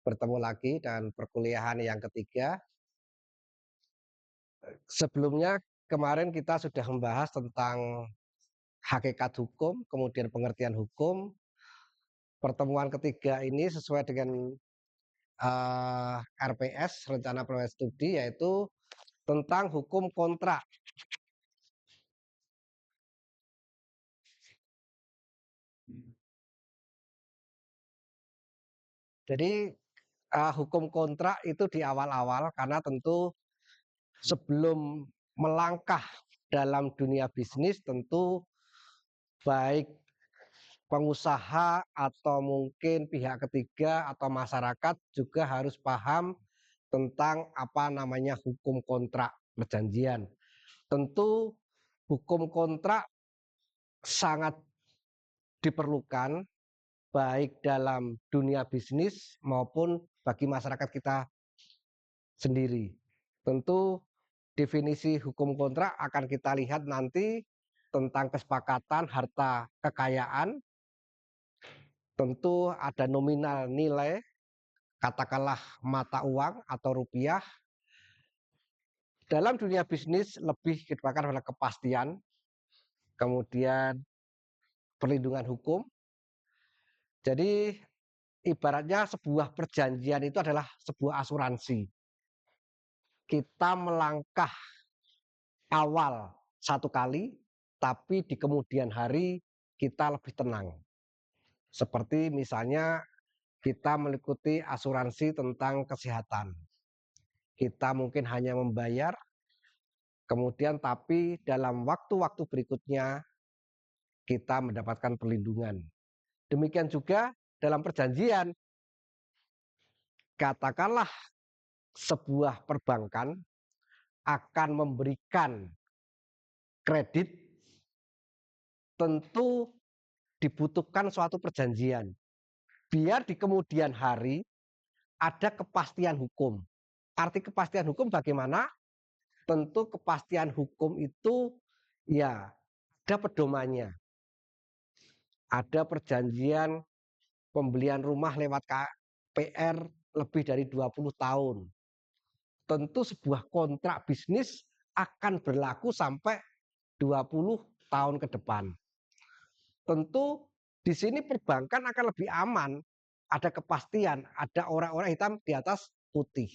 bertemu lagi dan perkuliahan yang ketiga. Sebelumnya kemarin kita sudah membahas tentang hakikat hukum, kemudian pengertian hukum. Pertemuan ketiga ini sesuai dengan RPS, Rencana Perwira Studi, yaitu tentang hukum kontrak. Jadi hukum kontrak itu di awal-awal karena tentu sebelum melangkah dalam dunia bisnis tentu baik pengusaha atau mungkin pihak ketiga atau masyarakat juga harus paham tentang apa namanya hukum kontrak perjanjian. Tentu hukum kontrak sangat diperlukan baik dalam dunia bisnis maupun bagi masyarakat kita sendiri. Tentu definisi hukum kontrak akan kita lihat nanti tentang kesepakatan harta kekayaan. Tentu ada nominal nilai, katakanlah mata uang atau rupiah. Dalam dunia bisnis lebih dikedepankan pada kepastian, kemudian perlindungan hukum. Jadi ibaratnya sebuah perjanjian itu adalah sebuah asuransi. Kita melangkah awal satu kali, tapi di kemudian hari kita lebih tenang. Seperti misalnya kita mengikuti asuransi tentang kesehatan. Kita mungkin hanya membayar, kemudian tapi dalam waktu-waktu berikutnya kita mendapatkan perlindungan. Demikian juga dalam perjanjian, katakanlah sebuah perbankan akan memberikan kredit, tentu dibutuhkan suatu perjanjian. Biar di kemudian hari ada kepastian hukum. Arti kepastian hukum bagaimana? Tentu kepastian hukum itu ya ada pedomannya. Ada perjanjian pembelian rumah lewat KPR lebih dari 20 tahun. Tentu sebuah kontrak bisnis akan berlaku sampai 20 tahun ke depan. Tentu di sini perbankan akan lebih aman, ada kepastian, ada orang-orang hitam di atas putih.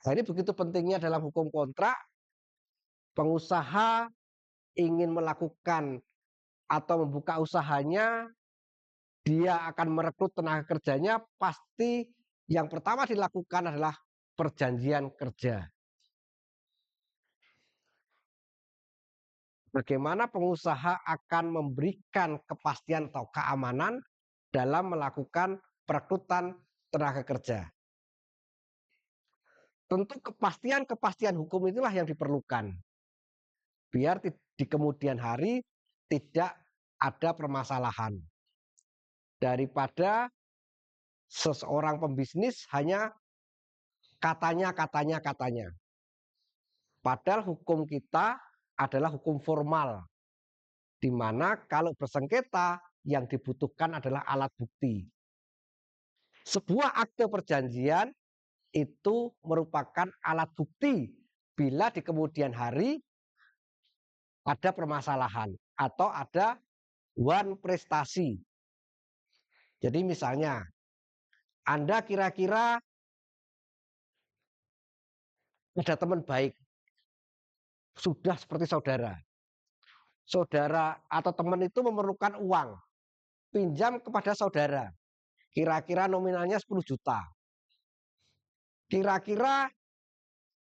Nah, ini begitu pentingnya dalam hukum kontrak. Pengusaha ingin melakukan atau membuka usahanya, dia akan merekrut tenaga kerjanya, pasti yang pertama dilakukan adalah perjanjian kerja. Bagaimana pengusaha akan memberikan kepastian atau keamanan dalam melakukan perekrutan tenaga kerja. Tentu kepastian hukum itulah yang diperlukan. Biar di kemudian hari tidak ada permasalahan. Daripada seseorang pembisnis hanya katanya. Padahal hukum kita adalah hukum formal, di mana kalau bersengketa yang dibutuhkan adalah alat bukti. Sebuah akte perjanjian itu merupakan alat bukti bila di kemudian hari ada permasalahan atau ada wan prestasi. Jadi misalnya, Anda kira-kira ada teman baik, sudah seperti saudara. Saudara atau teman itu memerlukan uang, pinjam kepada saudara. Kira-kira nominalnya 10 juta. Kira-kira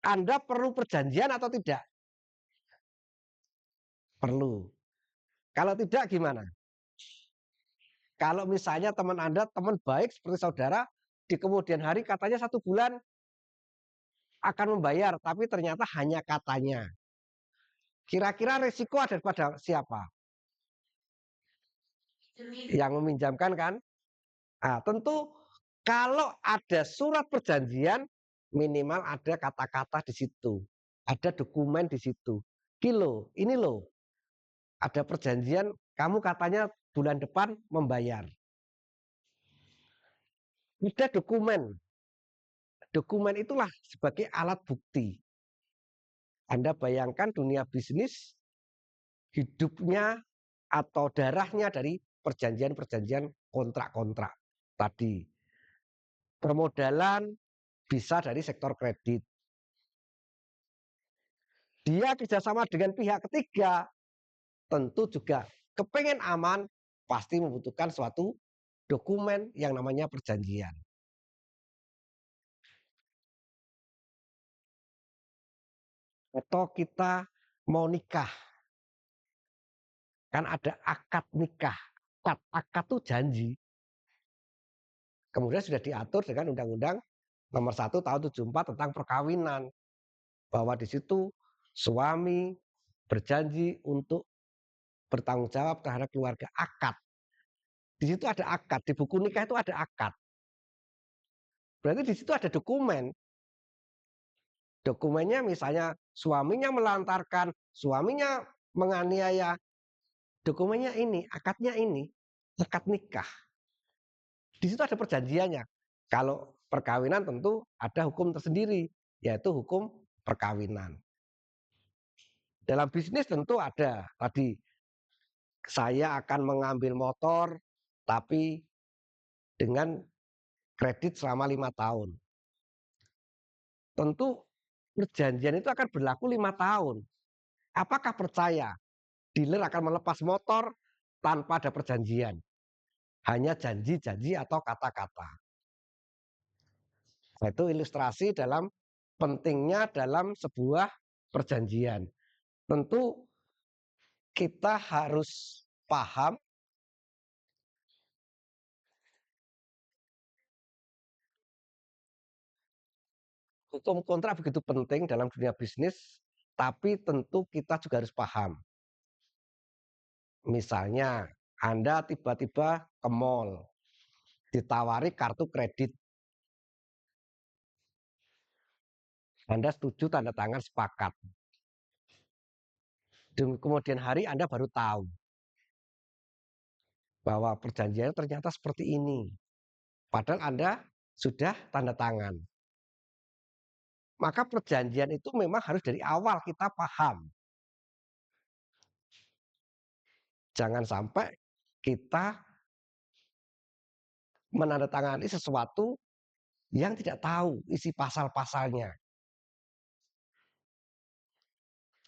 Anda perlu perjanjian atau tidak? Perlu. Kalau tidak gimana? Kalau misalnya teman Anda teman baik seperti saudara, di kemudian hari katanya 1 bulan akan membayar, tapi ternyata hanya katanya. Kira-kira resiko ada pada siapa? Yang meminjamkan kan? Nah, tentu kalau ada surat perjanjian, minimal ada kata-kata di situ. Ada dokumen di situ. Kilo, ini loh. Ada perjanjian, kamu katanya bulan depan membayar. Ada dokumen. Dokumen itulah sebagai alat bukti. Anda bayangkan dunia bisnis hidupnya atau darahnya dari perjanjian-perjanjian kontrak-kontrak tadi. Permodalan bisa dari sektor kredit. Dia kerjasama dengan pihak ketiga, tentu juga kepengen aman, pasti membutuhkan suatu dokumen yang namanya perjanjian. Atau kita mau nikah, kan ada akad nikah. Akad itu janji. Kemudian sudah diatur dengan Undang-Undang Nomor 1 Tahun 74 tentang perkawinan, bahwa di situ suami berjanji untuk bertanggung jawab terhadap keluarga. Akad. Di situ ada akad, di buku nikah itu ada akad. Berarti di situ ada dokumen. Dokumennya misalnya suaminya melantarkan, suaminya menganiaya. Dokumennya ini, akadnya ini, akad nikah. Di situ ada perjanjiannya. Kalau perkawinan tentu ada hukum tersendiri, yaitu hukum perkawinan. Dalam bisnis tentu ada tadi, saya akan mengambil motor tapi dengan kredit selama 5 tahun. Tentu perjanjian itu akan berlaku 5 tahun. Apakah percaya dealer akan melepas motor tanpa ada perjanjian? Hanya janji-janji atau kata-kata. Nah, itu ilustrasi dalam pentingnya dalam sebuah perjanjian. Tentu kita harus paham hukum kontrak begitu penting dalam dunia bisnis, tapi tentu kita juga harus paham. Misalnya, Anda tiba-tiba ke mall, ditawari kartu kredit. Anda setuju, tanda tangan, sepakat. Dan kemudian hari Anda baru tahu bahwa perjanjiannya ternyata seperti ini. Padahal Anda sudah tanda tangan. Maka perjanjian itu memang harus dari awal kita paham. Jangan sampai kita menandatangani sesuatu yang tidak tahu isi pasal-pasalnya.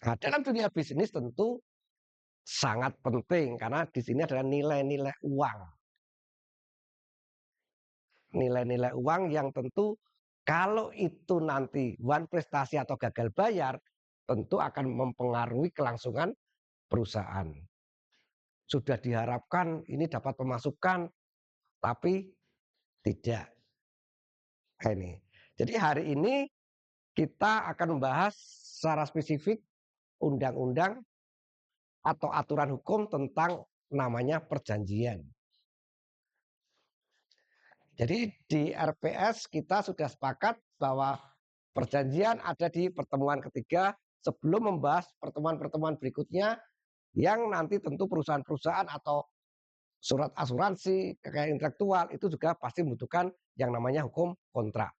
Nah, dalam dunia bisnis tentu sangat penting karena di sini adalah nilai-nilai uang. Nilai-nilai uang yang tentu kalau itu nanti prestasi atau gagal bayar, tentu akan mempengaruhi kelangsungan perusahaan. Sudah diharapkan ini dapat pemasukan, tapi tidak. Ini. Jadi hari ini kita akan membahas secara spesifik undang-undang atau aturan hukum tentang namanya perjanjian. Jadi di RPS kita sudah sepakat bahwa perjanjian ada di pertemuan ketiga sebelum membahas pertemuan-pertemuan berikutnya yang nanti tentu perusahaan-perusahaan atau surat asuransi, kekayaan intelektual itu juga pasti membutuhkan yang namanya hukum kontrak.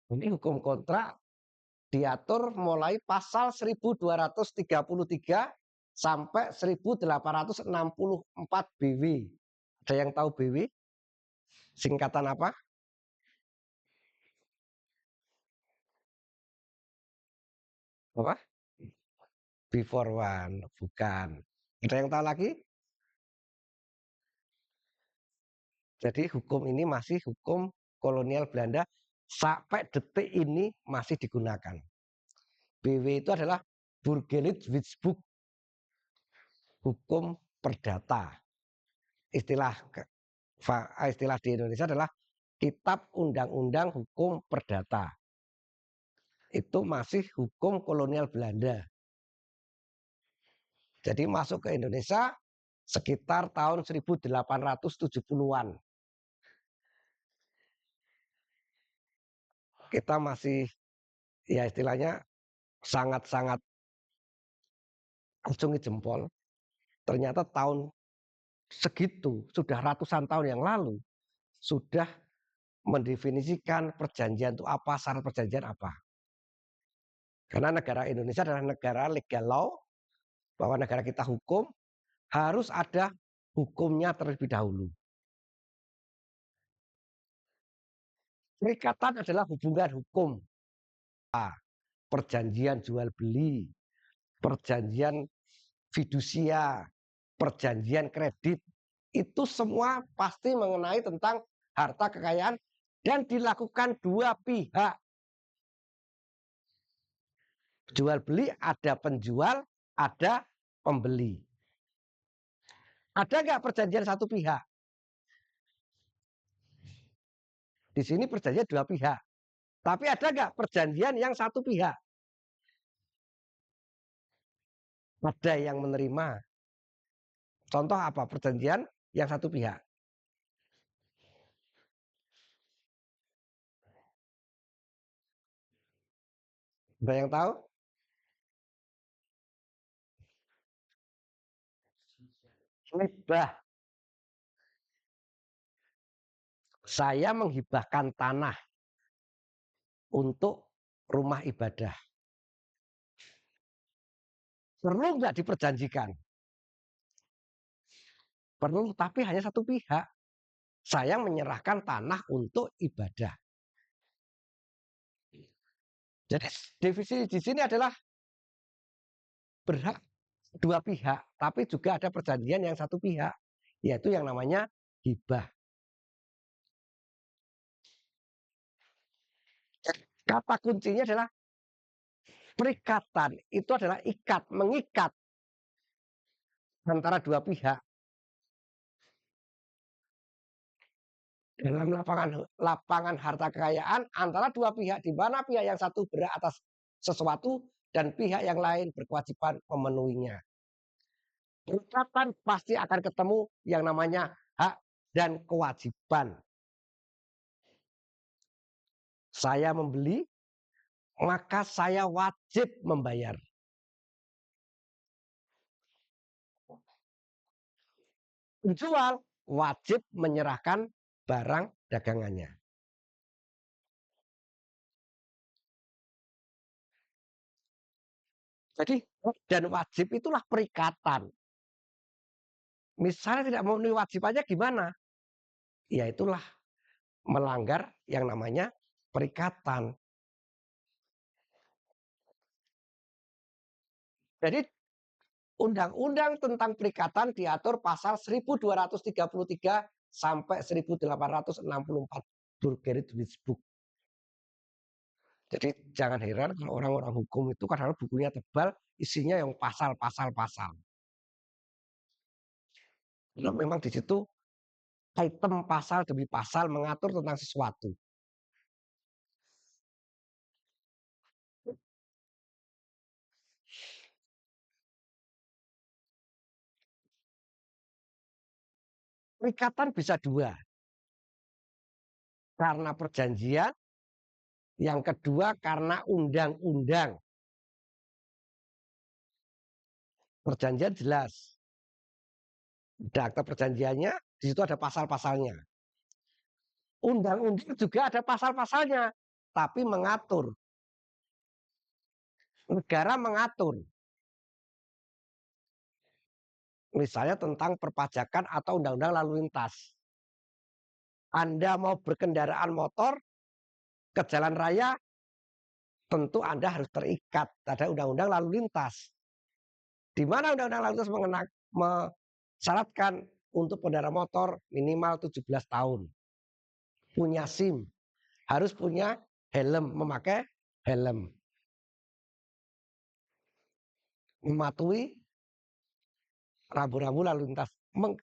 Ini hukum kontrak diatur mulai pasal 1233 sampai 1864 BW. Ada yang tahu BW? Singkatan apa? Apa? Before one, bukan. Ada yang tahu lagi? Jadi hukum ini masih hukum kolonial Belanda sampai detik ini masih digunakan. BW itu adalah Burgerlijk Wetboek, hukum perdata. Istilah istilah di Indonesia adalah Kitab Undang-Undang Hukum Perdata. Itu masih hukum kolonial Belanda. Jadi masuk ke Indonesia sekitar tahun 1870-an. Kita masih ya istilahnya sangat-sangat acungi jempol. Ternyata tahun segitu, sudah ratusan tahun yang lalu, sudah mendefinisikan perjanjian itu apa, syarat perjanjian apa. Karena negara Indonesia adalah negara legal law, bahwa negara kita hukum, harus ada hukumnya terlebih dahulu. Perikatan adalah hubungan hukum. Perjanjian jual beli, perjanjian fidusia, perjanjian kredit, itu semua pasti mengenai tentang harta kekayaan dan dilakukan dua pihak. Jual beli ada penjual, ada pembeli. Ada nggak perjanjian satu pihak? Di sini perjanjian dua pihak. Tapi ada nggak perjanjian yang satu pihak? Ada yang menerima. Contoh apa perjanjian yang satu pihak? Ada yang tahu? Hibah. Saya menghibahkan tanah untuk rumah ibadah. Perlu nggak diperjanjikan? Perlu, tapi hanya satu pihak. Saya menyerahkan tanah untuk ibadah. Jadi definisi di sini adalah berhak dua pihak, tapi juga ada perjanjian yang satu pihak, yaitu yang namanya hibah. Kata kuncinya adalah perikatan, itu adalah ikat, mengikat antara dua pihak. Dalam lapangan harta kekayaan antara dua pihak, di mana pihak yang satu berhak atas sesuatu dan pihak yang lain berkewajiban memenuhinya. Perikatan pasti akan ketemu yang namanya hak dan kewajiban. Saya membeli, maka saya wajib membayar. Penjual wajib menyerahkan barang dagangannya. Jadi dan wajib itulah perikatan. Misalnya tidak memenuhi wajibannya gimana? Ya itulah melanggar yang namanya perikatan. Jadi undang-undang tentang perikatan diatur pasal 1233 sampai 1864 Burgerich Book. Jadi jangan heran kalau orang-orang hukum itu kadang bukunya tebal, isinya yang pasal-pasal-pasal. Nah, memang di situ item pasal demi pasal mengatur tentang sesuatu. Perikatan bisa dua. Karena perjanjian, yang kedua karena undang-undang. Perjanjian jelas. Akta perjanjiannya, di situ ada pasal-pasalnya. Undang-undang juga ada pasal-pasalnya, tapi mengatur. Negara mengatur. Misalnya tentang perpajakan atau undang-undang lalu lintas. Anda mau berkendaraan motor ke jalan raya, tentu Anda harus terikat pada undang-undang lalu lintas. Di mana undang-undang lalu lintas mensyaratkan untuk pengendara motor minimal 17 tahun. Punya SIM, harus punya helm, memakai helm. Mematuhi rambu-rambu lalu lintas.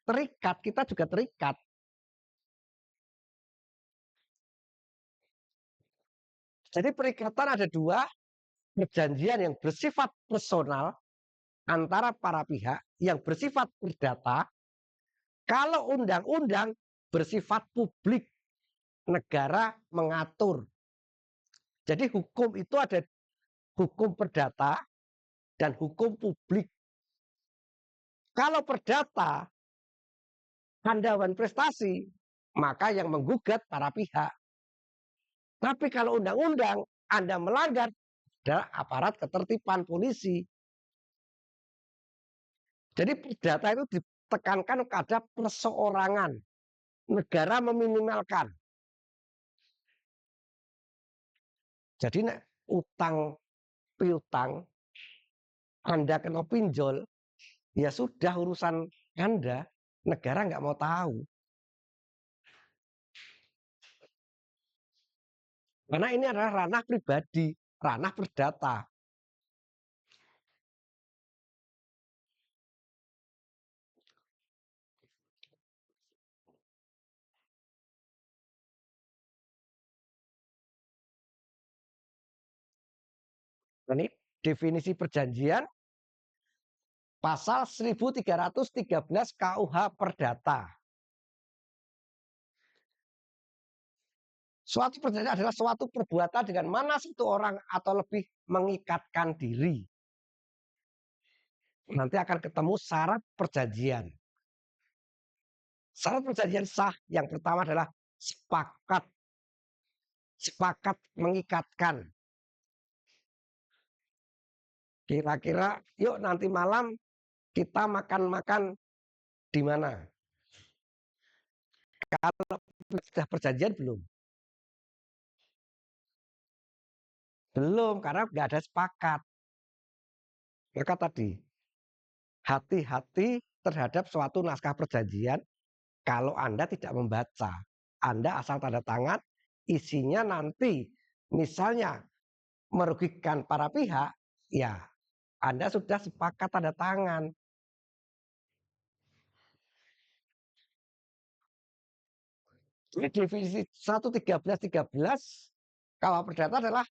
Terikat, kita juga terikat. Jadi perikatan ada dua, perjanjian yang bersifat personal antara para pihak yang bersifat perdata. Kalau undang-undang bersifat publik, negara mengatur. Jadi hukum itu ada hukum perdata dan hukum publik. Kalau perdata, handhawan prestasi, maka yang menggugat para pihak. Tapi kalau undang-undang Anda melanggar, adalah aparat ketertiban polisi. Jadi perdata itu ditekankan pada perseorangan. Negara meminimalkan. Jadi utang piutang, Anda kena pinjol, ya sudah urusan Anda, negara nggak mau tahu. Karena ini adalah ranah pribadi, ranah perdata. Ini definisi perjanjian pasal 1313 KUH Perdata. Suatu perjanjian adalah suatu perbuatan dengan mana satu orang atau lebih mengikatkan diri. Nanti akan ketemu syarat perjanjian. Syarat perjanjian sah yang pertama adalah sepakat. Sepakat mengikatkan. Kira-kira yuk nanti malam kita makan-makan di mana? Kalau sudah perjanjian belum? Belum, karena nggak ada sepakat. Maka tadi, hati-hati terhadap suatu naskah perjanjian kalau Anda tidak membaca. Anda asal tanda tangan, isinya nanti misalnya merugikan para pihak, ya Anda sudah sepakat tanda tangan. Definisi 1.13.13 KUH Perdata adalah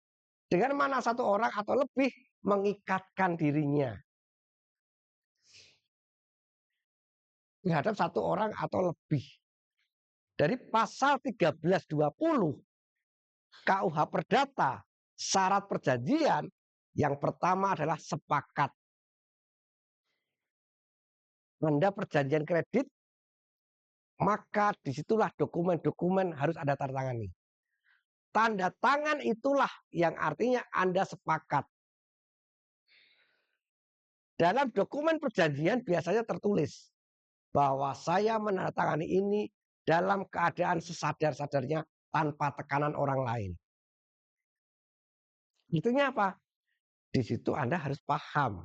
dengan mana satu orang atau lebih mengikatkan dirinya terhadap satu orang atau lebih. Dari pasal 1320 KUH Perdata, syarat perjanjian yang pertama adalah sepakat. Anda perjanjian kredit, maka disitulah dokumen-dokumen harus ada tanda tangan. Tanda tangan itulah yang artinya Anda sepakat. Dalam dokumen perjanjian biasanya tertulis bahwa saya menandatangani ini dalam keadaan sesadar-sadarnya tanpa tekanan orang lain. Itunya apa? Di situ Anda harus paham.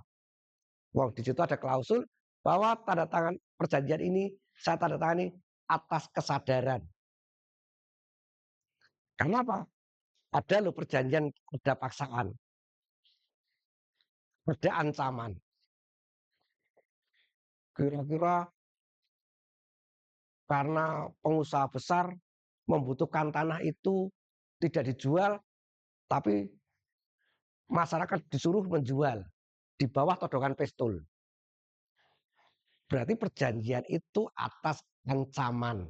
Wow, di situ ada klausul bahwa tanda tangan perjanjian ini saya tanda tangani atas kesadaran. Karena apa? Ada loh perjanjian, ada paksaan, ada ancaman. Kira-kira karena pengusaha besar membutuhkan tanah itu tidak dijual, tapi masyarakat disuruh menjual di bawah todongan pistol. Berarti perjanjian itu atas ancaman.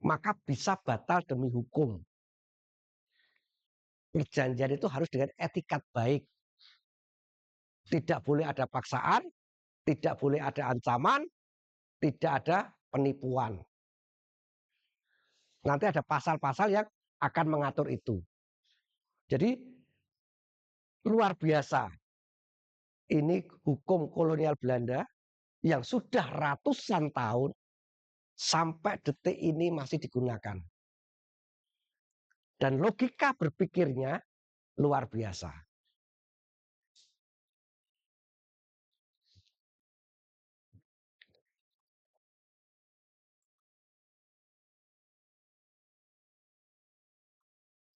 Maka bisa batal demi hukum. Perjanjian itu harus dengan etikat baik. Tidak boleh ada paksaan, tidak boleh ada ancaman, tidak ada penipuan. Nanti ada pasal-pasal yang akan mengatur itu. Jadi luar biasa. Ini hukum kolonial Belanda yang sudah ratusan tahun sampai detik ini masih digunakan. Dan logika berpikirnya luar biasa.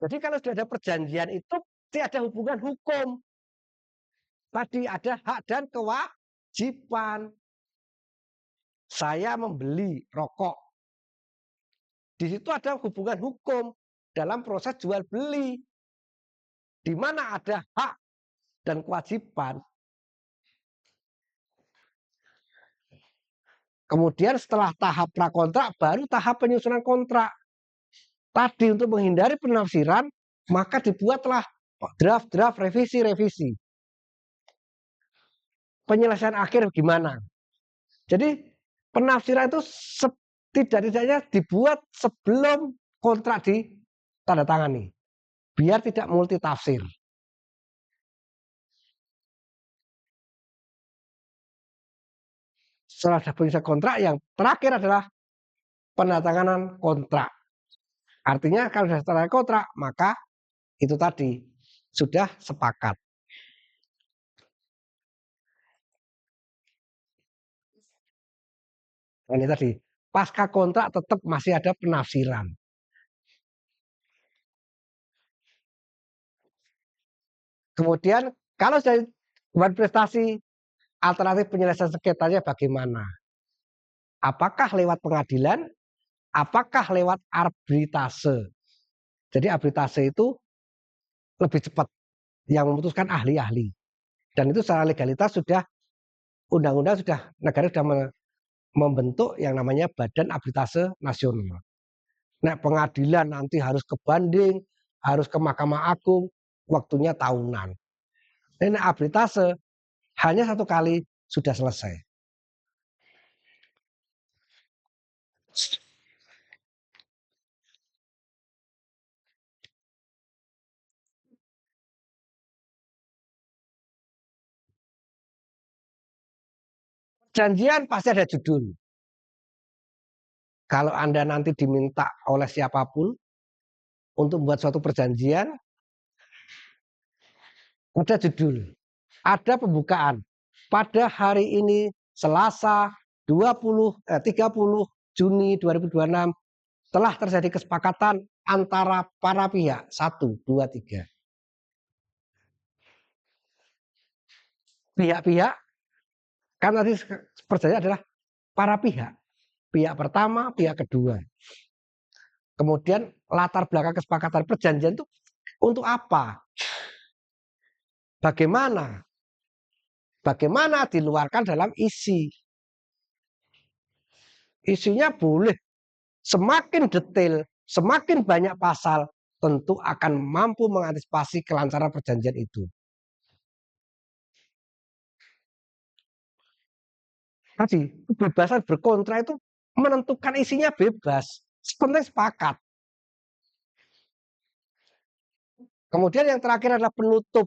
Jadi kalau sudah ada perjanjian itu tidak ada hubungan hukum. Tadi ada hak dan kewajiban. Saya membeli rokok. Di situ ada hubungan hukum dalam proses jual beli. Di mana ada hak dan kewajiban. Kemudian setelah tahap prakontrak baru tahap penyusunan kontrak. Tadi untuk menghindari penafsiran, maka dibuatlah draft-draft revisi-revisi. Penyelesaian akhir gimana? Jadi penafsiran itu setidak-tidaknya dibuat sebelum kontrak ditandatangani, biar tidak multitafsir. Setelah ada penyelesaian kontrak, yang terakhir adalah penandatanganan kontrak. Artinya kalau sudah tanda kontrak, maka itu tadi sudah sepakat. Nah, ini tadi pasca kontrak tetap masih ada penafsiran. Kemudian kalau sudah buat prestasi, alternatif penyelesaian sengketanya bagaimana? Apakah lewat pengadilan? Apakah lewat arbitrase? Jadi arbitrase itu lebih cepat, yang memutuskan ahli-ahli. Dan itu secara legalitas sudah undang-undang sudah negara sudah membentuk yang namanya Badan Arbitrase Nasional. Nah, pengadilan nanti harus ke banding, harus ke Mahkamah Agung, waktunya tahunan. Dan arbitrase hanya satu kali sudah selesai. Perjanjian pasti ada judul. Kalau Anda nanti diminta oleh siapapun untuk membuat suatu perjanjian, ada judul, ada pembukaan. Pada hari ini Selasa 30 Juni 2026 telah terjadi kesepakatan antara para pihak 1, 2, 3. Pihak-pihak kan tadi perjanjian adalah para pihak. Pihak pertama, pihak kedua. Kemudian latar belakang kesepakatan perjanjian itu untuk apa? Bagaimana? Bagaimana diluarkan dalam isi. Isinya boleh semakin detail, semakin banyak pasal, tentu akan mampu mengantisipasi kelancaran perjanjian itu. Tadi, kebebasan berkontrak itu menentukan isinya bebas, sepenting sepakat. Kemudian yang terakhir adalah penutup,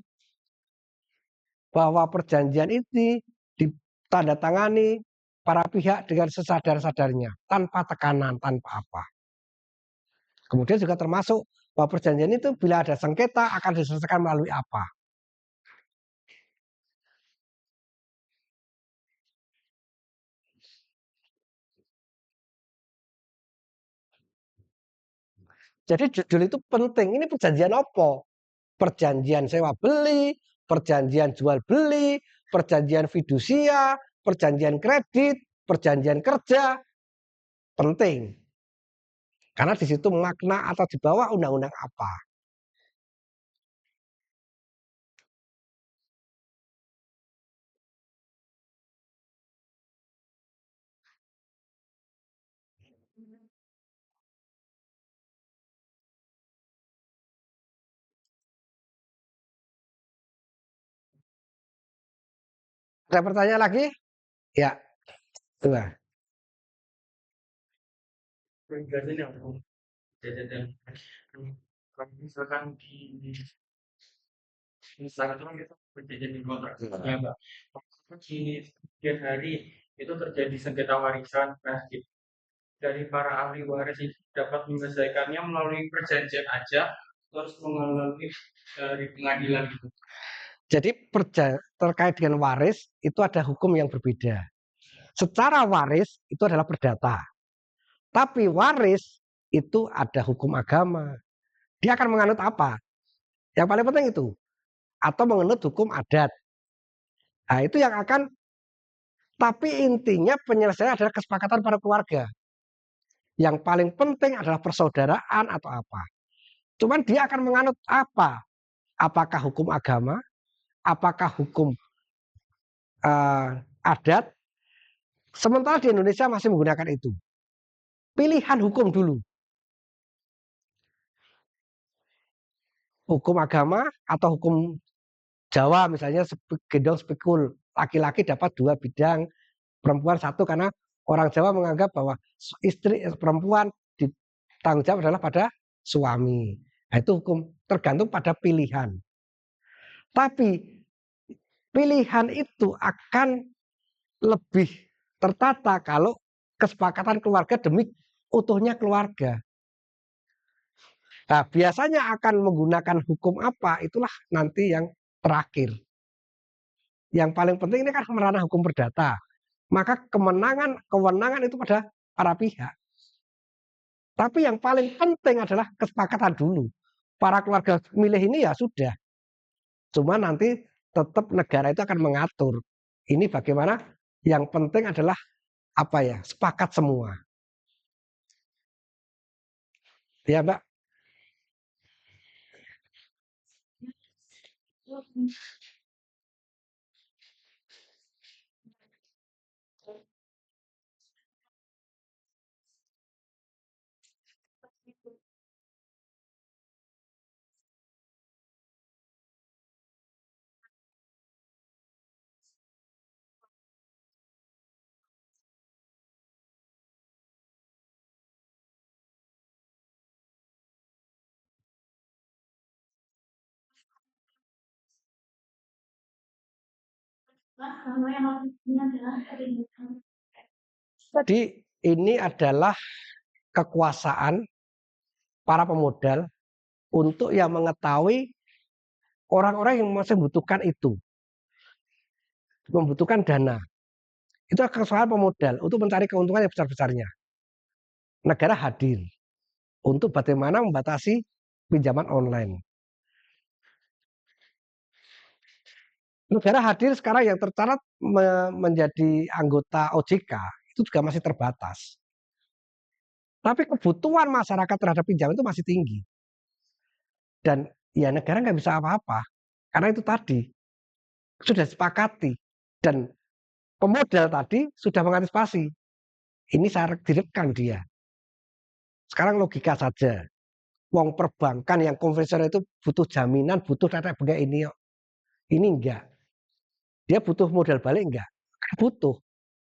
bahwa perjanjian ini ditandatangani para pihak dengan sesadar-sadarnya, tanpa tekanan, tanpa apa. Kemudian juga termasuk bahwa perjanjian itu bila ada sengketa akan diselesaikan melalui apa. Jadi judul itu penting. Ini perjanjian apa? Perjanjian sewa beli, perjanjian jual beli, perjanjian fidusia, perjanjian kredit, perjanjian kerja. Penting. Karena di situ makna atau di bawah undang-undang apa. Ada pertanyaan lagi? Ya, dua. Kalau misalkan di misalkan itu perjanjian di kontrak ya Mbak. Di sekian hari itu terjadi sengketa warisan. Nah, dari para ahli waris itu dapat menyelesaikannya melalui perjanjian aja, terus melalui dari pengadilan gitu. Jadi terkait dengan waris itu ada hukum yang berbeda. Secara waris itu adalah perdata. Tapi waris itu ada hukum agama. Dia akan menganut apa? Yang paling penting itu. Atau menganut hukum adat. Nah, itu yang akan, tapi intinya penyelesaian adalah kesepakatan para keluarga. Yang paling penting adalah persaudaraan atau apa. Cuman dia akan menganut apa? Apakah hukum agama? Apakah hukum adat? Sementara di Indonesia masih menggunakan itu. Pilihan hukum dulu. Hukum agama atau hukum Jawa misalnya gendong spikul. Laki-laki dapat 2 bidang, perempuan 1 karena orang Jawa menganggap bahwa istri perempuan ditanggung jawab adalah pada suami. Nah, itu hukum tergantung pada pilihan. Tapi pilihan itu akan lebih tertata kalau kesepakatan keluarga demi utuhnya keluarga. Nah, biasanya akan menggunakan hukum apa, itulah nanti yang terakhir. Yang paling penting ini kan ranah hukum perdata. Maka kewenangan itu pada para pihak. Tapi yang paling penting adalah kesepakatan dulu. Para keluarga milih ini ya sudah. Cuma nanti tetap negara itu akan mengatur. Ini bagaimana, yang penting adalah apa ya, sepakat semua. Ya Mbak. Jadi ini adalah kekuasaan para pemodal untuk yang mengetahui orang-orang yang masih membutuhkan itu, membutuhkan dana. Itu kesalahan pemodal untuk mencari keuntungan yang besar-besarnya. Negara hadir untuk bagaimana membatasi pinjaman online. Negara hadir sekarang yang tercatat menjadi anggota OJK itu juga masih terbatas. Tapi kebutuhan masyarakat terhadap pinjaman itu masih tinggi. Dan ya negara nggak bisa apa-apa. Karena itu tadi sudah disepakati. Dan pemodal tadi sudah mengantisipasi. Ini saya direkam dia. Sekarang logika saja. Wong perbankan yang konvensional itu butuh jaminan, butuh tetek bengek ini. Ini enggak. Dia butuh modal balik enggak? Kan butuh.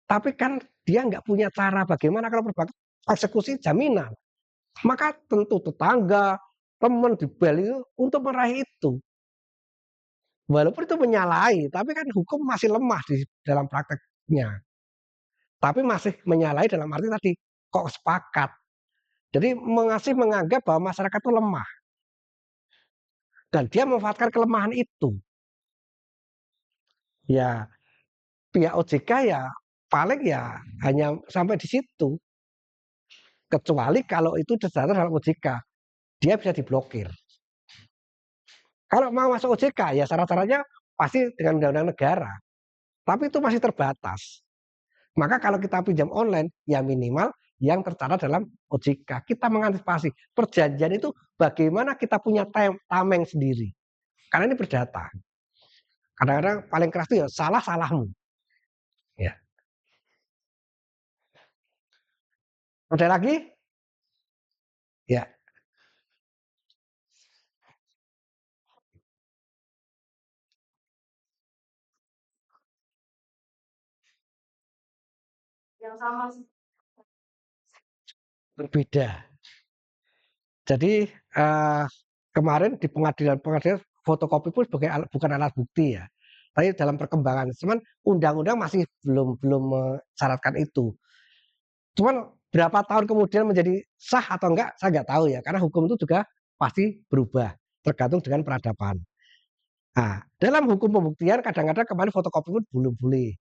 Tapi kan dia enggak punya cara bagaimana kalau perbankan eksekusi jaminan. Maka tentu tetangga, teman di bel itu untuk meraih itu. Walaupun itu menyalahi, tapi kan hukum masih lemah di dalam prakteknya. Tapi masih menyalahi dalam arti tadi, kok sepakat. Jadi masih menganggap bahwa masyarakat itu lemah. Dan dia memanfaatkan kelemahan itu. Ya, pihak OJK ya paling ya hanya sampai di situ. Kecuali kalau itu terdaftar dalam OJK, dia bisa diblokir. Kalau mau masuk OJK ya syarat-syaratnya pasti dengan undang-undang negara. Tapi itu masih terbatas. Maka kalau kita pinjam online ya minimal yang tercatat dalam OJK. Kita mengantisipasi perjanjian itu bagaimana kita punya tameng sendiri. Karena ini berdata. Kadang-kadang paling keras itu ya salah-salahmu. Ya. Ada lagi? Ya. Yang sama sih. Berbeda. Jadi kemarin di pengadilan fotokopi pun bukan alat bukti ya. Tapi dalam perkembangan, cuman undang-undang masih belum mensyaratkan itu. Cuman berapa tahun kemudian menjadi sah atau enggak, saya nggak tahu ya. Karena hukum itu juga pasti berubah, tergantung dengan peradaban. Nah, dalam hukum pembuktian kadang-kadang kemarin fotokopi pun belum boleh.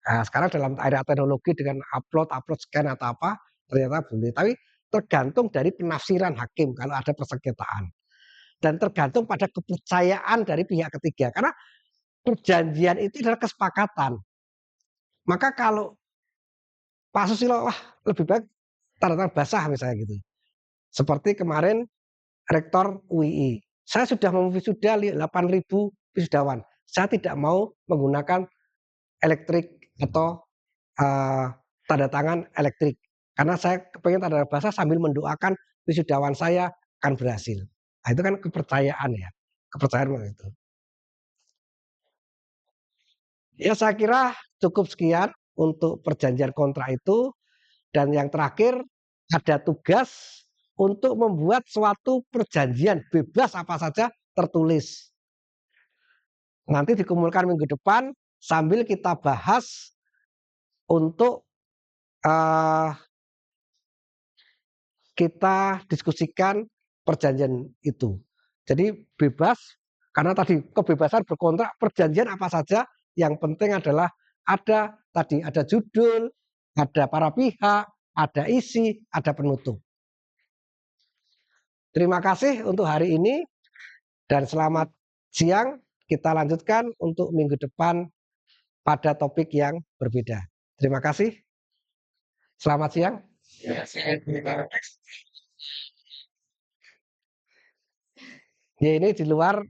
Nah, sekarang dalam era teknologi dengan upload scan atau apa, ternyata boleh. Tapi tergantung dari penafsiran hakim kalau ada persengketaan. Dan tergantung pada kepercayaan dari pihak ketiga. Karena perjanjian itu adalah kesepakatan. Maka kalau Pak Susilo, wah lebih baik tanda tangan basah misalnya gitu. Seperti kemarin Rektor UII. Saya sudah memwisuda 8.000 wisudawan. Saya tidak mau menggunakan elektrik atau tanda tangan elektrik. Karena saya kepengen tanda basah sambil mendoakan wisudawan saya akan berhasil. Nah, itu kan kepercayaan ya, kepercayaan itu. Ya saya kira cukup sekian untuk perjanjian kontrak itu, dan yang terakhir ada tugas untuk membuat suatu perjanjian bebas apa saja tertulis. Nanti dikumpulkan minggu depan sambil kita bahas untuk kita diskusikan perjanjian itu. Jadi bebas, karena tadi kebebasan berkontrak, perjanjian apa saja, yang penting adalah ada judul, ada para pihak, ada isi, ada penutup. Terima kasih untuk hari ini dan selamat siang. Kita lanjutkan untuk minggu depan pada topik yang berbeda. Terima kasih. Selamat siang. Ya, ini di luar